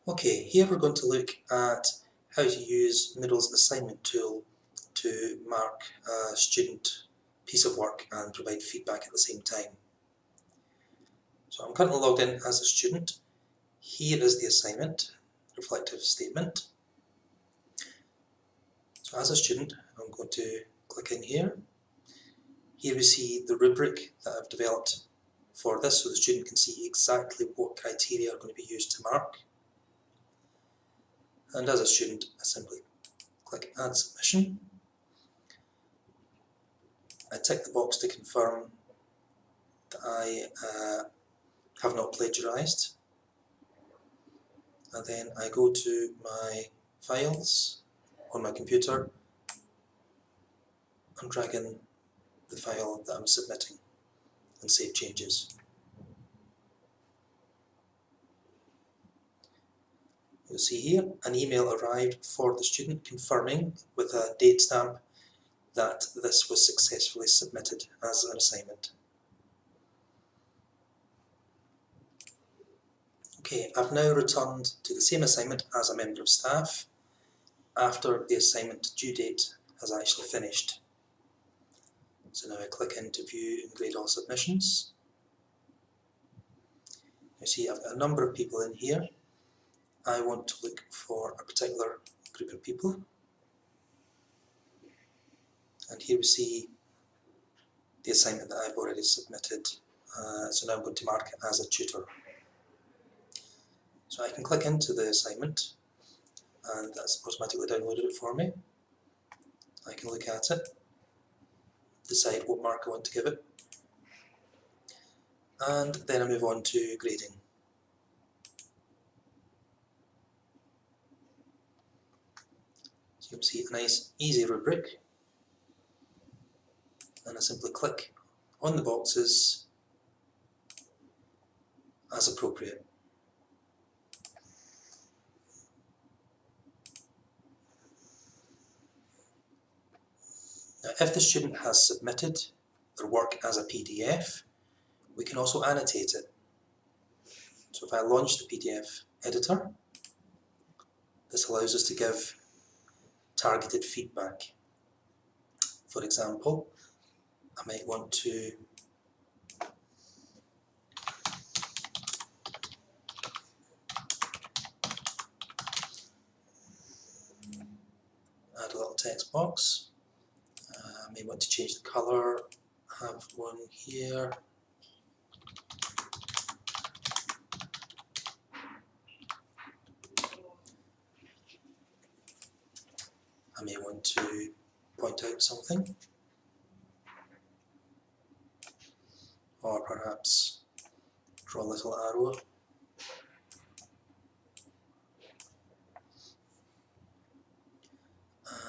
Okay, here we're going to look at how to use Moodle's assignment tool to mark a student piece of work and provide feedback at the same time. So I'm currently logged in as a student. Here is the assignment, reflective statement. So as a student, I'm going to click in here. Here we see the rubric that I've developed for this, so the student can see exactly what criteria are going to be used to mark. And as a student, I simply click Add Submission. I tick the box to confirm that I have not plagiarised, and then I go to my files on my computer and drag in the file that I'm submitting and save changes. You'll see here an email arrived for the student confirming with a date stamp that this was successfully submitted as an assignment. Okay, I've now returned to the same assignment as a member of staff after the assignment due date has actually finished. So now I click into View and Grade All Submissions. You see I've got a number of people in here. I want to look for a particular group of people. And here we see the assignment that I've already submitted. So now I'm going to mark it as a tutor. So I can click into the assignment and that's automatically downloaded it for me. I can look at it, decide what mark I want to give it, and then I move on to grading. So you can see a nice easy rubric, and I simply click on the boxes as appropriate. Now, if the student has submitted their work as a PDF, we can also annotate it. So if I launch the PDF editor, this allows us to give targeted feedback. For example, I might want to add a little text box. I may want to change the colour. I have one here. I may want to point out something, or perhaps draw a little arrow.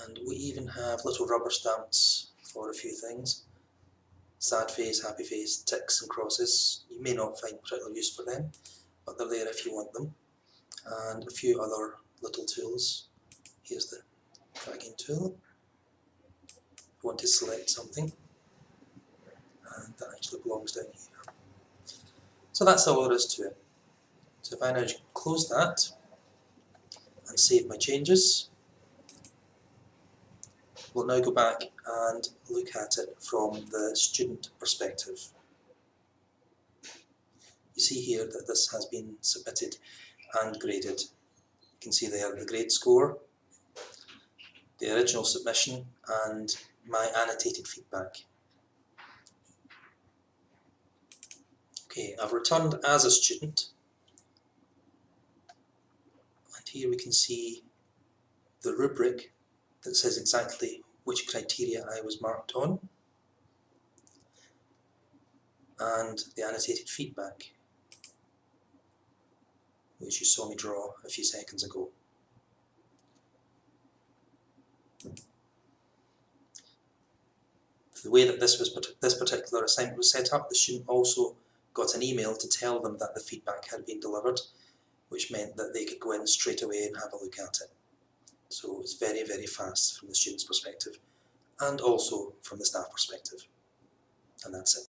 And we even have little rubber stamps for a few things. Sad face, happy face, ticks and crosses. You may not find particular use for them, but they're there if you want them. And a few other little tools. Here's the dragging tool. If you want to select something, and that actually belongs down here. So that's all there is to it. So if I now close that and save my changes, we'll now go back and look at it from the student perspective. You see here that this has been submitted and graded. You can see there the grade score, the original submission, and my annotated feedback. Okay, I've returned as a student, and here we can see the rubric that says exactly which criteria I was marked on, and the annotated feedback, which you saw me draw a few seconds ago. The way that this particular assignment was set up, the student also got an email to tell them that the feedback had been delivered, which meant that they could go in straight away and have a look at it. So it's very, very fast from the student's perspective, and also from the staff perspective. And that's it.